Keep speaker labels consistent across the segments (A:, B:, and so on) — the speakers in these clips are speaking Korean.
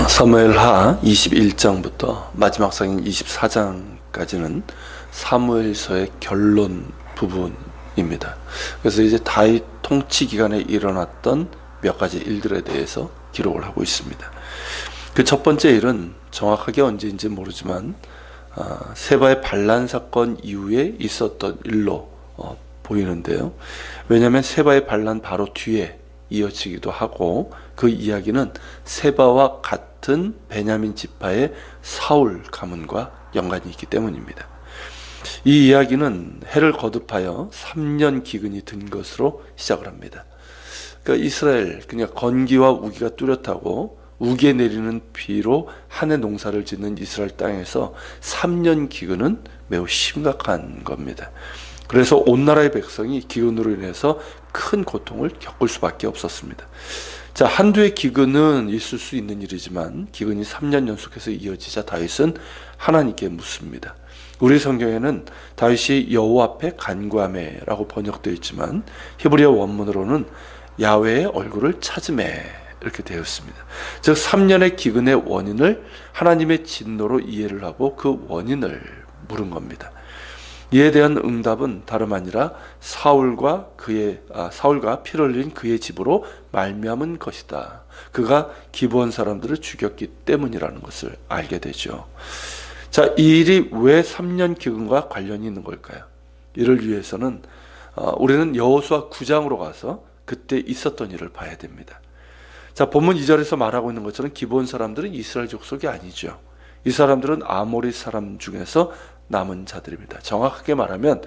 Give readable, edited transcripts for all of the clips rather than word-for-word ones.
A: 사무엘하 21장부터 마지막 상인 24장까지는 사무엘서의 결론 부분입니다. 그래서 이제 다윗 통치 기간에 일어났던 몇 가지 일들에 대해서 기록을 하고 있습니다. 그 첫 번째 일은 정확하게 언제인지 모르지만 세바의 반란 사건 이후에 있었던 일로 보이는데요. 왜냐하면 세바의 반란 바로 뒤에 이어지기도 하고, 그 이야기는 세바와 같은 베냐민 지파의 사울 가문과 연관이 있기 때문입니다. 이 이야기는 해를 거듭하여 3년 기근이 든 것으로 시작을 합니다. 그러니까 이스라엘, 그냥 건기와 우기가 뚜렷하고 우기에 내리는 비로 한 해 농사를 짓는 이스라엘 땅에서 3년 기근은 매우 심각한 겁니다. 그래서 온 나라의 백성이 기근으로 인해서 큰 고통을 겪을 수밖에 없었습니다. 자, 한두 해 기근은 있을 수 있는 일이지만 기근이 3년 연속해서 이어지자 다윗은 하나님께 묻습니다. 우리 성경에는 다윗이 여호와 앞에 간구하매라고 번역되어 있지만 히브리어 원문으로는 야훼의 얼굴을 찾으매 이렇게 되어 있습니다. 즉 3년의 기근의 원인을 하나님의 진노로 이해를 하고 그 원인을 물은 겁니다. 이에 대한 응답은 다름 아니라 사울과 피를 흘린 그의 집으로 말미암은 것이다. 그가 기브온 사람들을 죽였기 때문이라는 것을 알게 되죠. 자, 이 일이 왜 3년 기근과 관련이 있는 걸까요? 이를 위해서는 우리는 여호수아 9장으로 가서 그때 있었던 일을 봐야 됩니다. 자, 본문 2절에서 말하고 있는 것처럼 기브온 사람들은 이스라엘 족속이 아니죠. 이 사람들은 아모리 사람 중에서 남은 자들입니다. 정확하게 말하면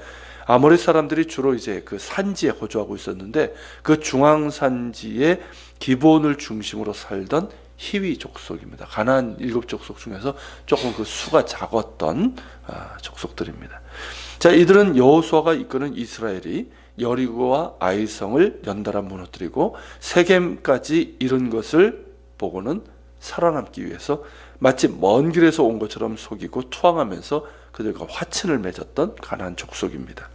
A: 아모리 사람들이 주로 이제 그 산지에 거주하고 있었는데, 그 중앙 산지의 기브온을 중심으로 살던 히위 족속입니다. 가나안 7족속 중에서 조금 그 수가 작았던 족속들입니다. 자, 이들은 여호수아가 이끄는 이스라엘이 여리고와 아이성을 연달아 무너뜨리고 세겜까지 이른 것을 보고는 살아남기 위해서 마치 먼 길에서 온 것처럼 속이고 투항하면서 그들과 화친을 맺었던 가나안 족속입니다.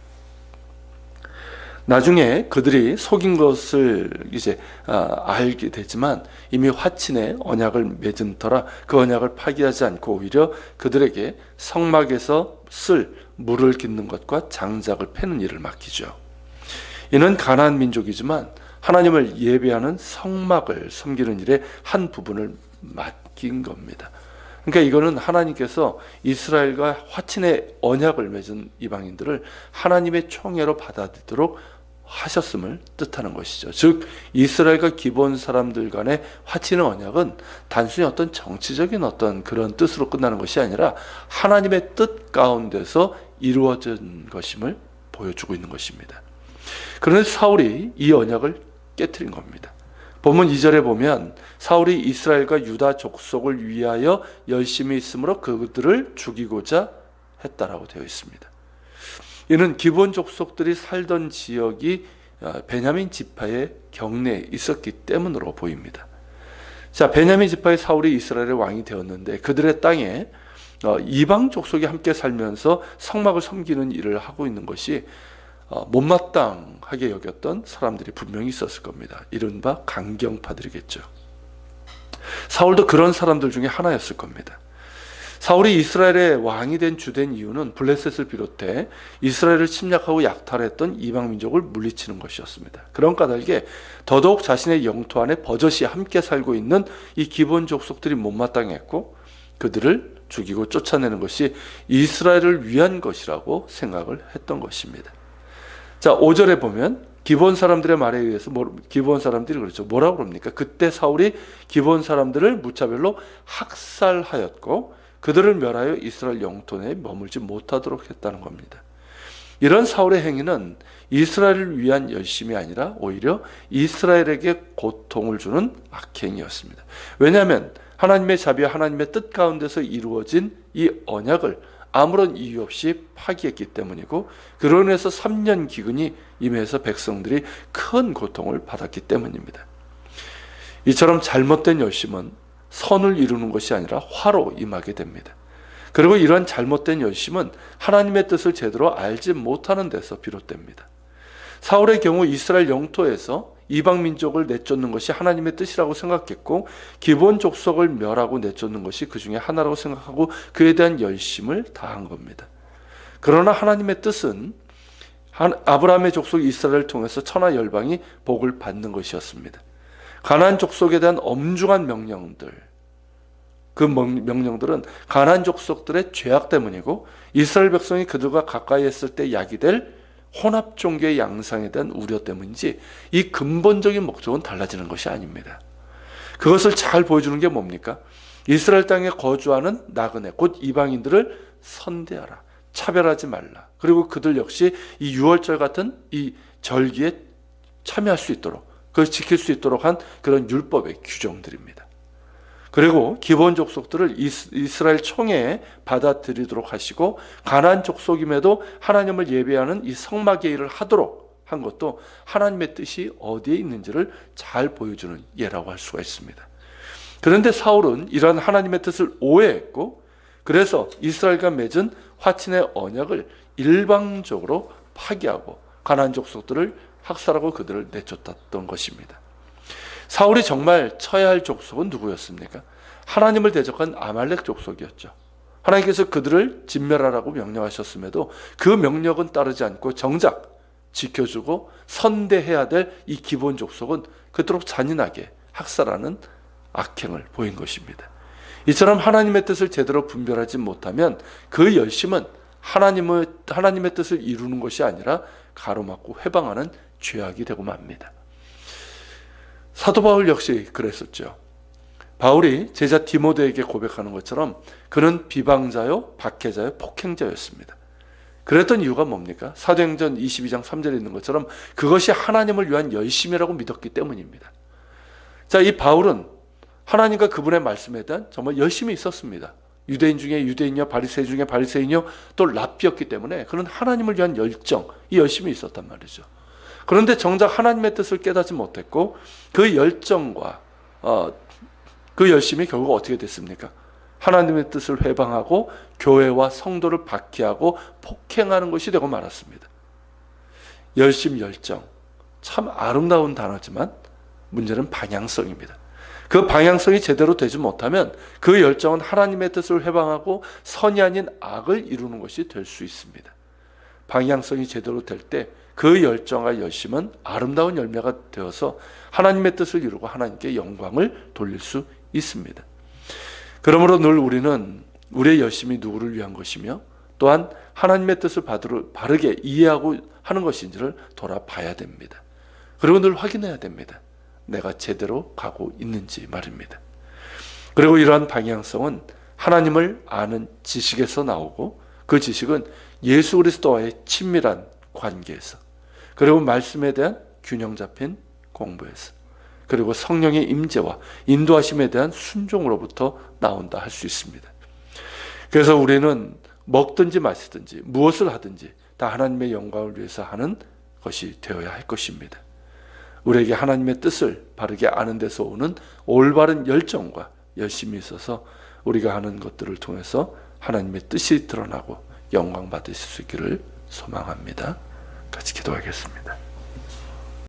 A: 나중에 그들이 속인 것을 이제 알게 되지만 이미 화친의 언약을 맺은 터라 그 언약을 파기하지 않고 오히려 그들에게 성막에서 쓸 물을 깃는 것과 장작을 패는 일을 맡기죠. 이는 가나안 민족이지만 하나님을 예배하는 성막을 섬기는 일의 한 부분을 맡긴 겁니다. 그러니까 이거는 하나님께서 이스라엘과 화친의 언약을 맺은 이방인들을 하나님의 총애로 받아들이도록 하셨음을 뜻하는 것이죠. 즉 이스라엘과 기브온 사람들 간의 화친의 언약은 단순히 어떤 정치적인 어떤 그런 뜻으로 끝나는 것이 아니라 하나님의 뜻 가운데서 이루어진 것임을 보여주고 있는 것입니다. 그런데 사울이 이 언약을 깨트린 겁니다. 본문 2절에 보면 사울이 이스라엘과 유다 족속을 위하여 열심히 있으므로 그들을 죽이고자 했다라고 되어 있습니다. 이는 기브온 족속들이 살던 지역이 베냐민 지파의 경내에 있었기 때문으로 보입니다. 자, 베냐민 지파의 사울이 이스라엘의 왕이 되었는데 그들의 땅에 이방 족속이 함께 살면서 성막을 섬기는 일을 하고 있는 것이 못마땅하게 여겼던 사람들이 분명히 있었을 겁니다. 이른바 강경파들이겠죠. 사울도 그런 사람들 중에 하나였을 겁니다. 사울이 이스라엘의 왕이 된 주된 이유는 블레셋을 비롯해 이스라엘을 침략하고 약탈했던 이방 민족을 물리치는 것이었습니다. 그런 까닭에 더더욱 자신의 영토 안에 버젓이 함께 살고 있는 이 기브온 족속들이 못마땅했고 그들을 죽이고 쫓아내는 것이 이스라엘을 위한 것이라고 생각을 했던 것입니다. 자, 5절에 보면 기브온 사람들의 말에 의해서 기브온 사람들이 그렇죠. 뭐라고 그럽니까? 그때 사울이 기브온 사람들을 무차별로 학살하였고 그들을 멸하여 이스라엘 영토 내에 머물지 못하도록 했다는 겁니다. 이런 사울의 행위는 이스라엘을 위한 열심이 아니라 오히려 이스라엘에게 고통을 주는 악행이었습니다. 왜냐하면 하나님의 자비와 하나님의 뜻 가운데서 이루어진 이 언약을 아무런 이유 없이 파기했기 때문이고 그로 인해서 3년 기근이 임해서 백성들이 큰 고통을 받았기 때문입니다. 이처럼 잘못된 열심은 선을 이루는 것이 아니라 화로 임하게 됩니다. 그리고 이러한 잘못된 열심은 하나님의 뜻을 제대로 알지 못하는 데서 비롯됩니다. 사울의 경우 이스라엘 영토에서 이방 민족을 내쫓는 것이 하나님의 뜻이라고 생각했고 기본 족속을 멸하고 내쫓는 것이 그 중에 하나라고 생각하고 그에 대한 열심을 다한 겁니다. 그러나 하나님의 뜻은 아브라함의 족속 이스라엘을 통해서 천하 열방이 복을 받는 것이었습니다. 가나안 족속에 대한 엄중한 명령들, 그 명령들은 가나안 족속들의 죄악 때문이고 이스라엘 백성이 그들과 가까이 했을 때 약이 될 혼합 종교의 양상에 대한 우려 때문인지 이 근본적인 목적은 달라지는 것이 아닙니다. 그것을 잘 보여주는 게 뭡니까? 이스라엘 땅에 거주하는 나그네 곧 이방인들을 선대하라, 차별하지 말라. 그리고 그들 역시 이 유월절 같은 이 절기에 참여할 수 있도록, 그걸 지킬 수 있도록 한 그런 율법의 규정들입니다. 그리고 기본 족속들을 이스라엘 총회에 받아들이도록 하시고 가나안 족속임에도 하나님을 예배하는 이 성막의 일을 하도록 한 것도 하나님의 뜻이 어디에 있는지를 잘 보여주는 예라고 할 수가 있습니다. 그런데 사울은 이러한 하나님의 뜻을 오해했고 그래서 이스라엘과 맺은 화친의 언약을 일방적으로 파기하고 가나안 족속들을 학살하고 그들을 내쫓았던 것입니다. 사울이 정말 쳐야 할 족속은 누구였습니까? 하나님을 대적한 아말렉 족속이었죠. 하나님께서 그들을 진멸하라고 명령하셨음에도 그 명령은 따르지 않고 정작 지켜주고 선대해야 될 이 기본 족속은 그토록 잔인하게 학살하는 악행을 보인 것입니다. 이처럼 하나님의 뜻을 제대로 분별하지 못하면 그 열심은 하나님의 뜻을 이루는 것이 아니라 가로막고 회방하는 죄악이 되고 맙니다. 사도 바울 역시 그랬었죠. 바울이 제자 디모데에게 고백하는 것처럼 그는 비방자요, 박해자요, 폭행자였습니다. 그랬던 이유가 뭡니까? 사도행전 22장 3절에 있는 것처럼 그것이 하나님을 위한 열심이라고 믿었기 때문입니다. 자, 이 바울은 하나님과 그분의 말씀에 대한 정말 열심이 있었습니다. 유대인 중에 유대인이요, 바리새인 중에 바리새인이요, 또 랍비였기 때문에 그는 하나님을 위한 열정, 이 열심이 있었단 말이죠. 그런데 정작 하나님의 뜻을 깨닫지 못했고 그 열정과 그 열심이 결국 어떻게 됐습니까? 하나님의 뜻을 회방하고 교회와 성도를 박해하고 폭행하는 것이 되고 말았습니다. 열심, 열정, 참 아름다운 단어지만 문제는 방향성입니다. 그 방향성이 제대로 되지 못하면 그 열정은 하나님의 뜻을 회방하고 선이 아닌 악을 이루는 것이 될 수 있습니다. 방향성이 제대로 될 때 그 열정과 열심은 아름다운 열매가 되어서 하나님의 뜻을 이루고 하나님께 영광을 돌릴 수 있습니다. 그러므로 늘 우리는 우리의 열심이 누구를 위한 것이며 또한 하나님의 뜻을 바르게 이해하고 하는 것인지를 돌아봐야 됩니다. 그리고 늘 확인해야 됩니다. 내가 제대로 가고 있는지 말입니다. 그리고 이러한 방향성은 하나님을 아는 지식에서 나오고 그 지식은 예수 그리스도와의 친밀한 관계에서 그리고 말씀에 대한 균형 잡힌 공부에서 그리고 성령의 임재와 인도하심에 대한 순종으로부터 나온다 할 수 있습니다. 그래서 우리는 먹든지 마시든지 무엇을 하든지 다 하나님의 영광을 위해서 하는 것이 되어야 할 것입니다. 우리에게 하나님의 뜻을 바르게 아는 데서 오는 올바른 열정과 열심이 있어서 우리가 하는 것들을 통해서 하나님의 뜻이 드러나고 영광 받으실 수 있기를 소망합니다. 같이 기도하겠습니다.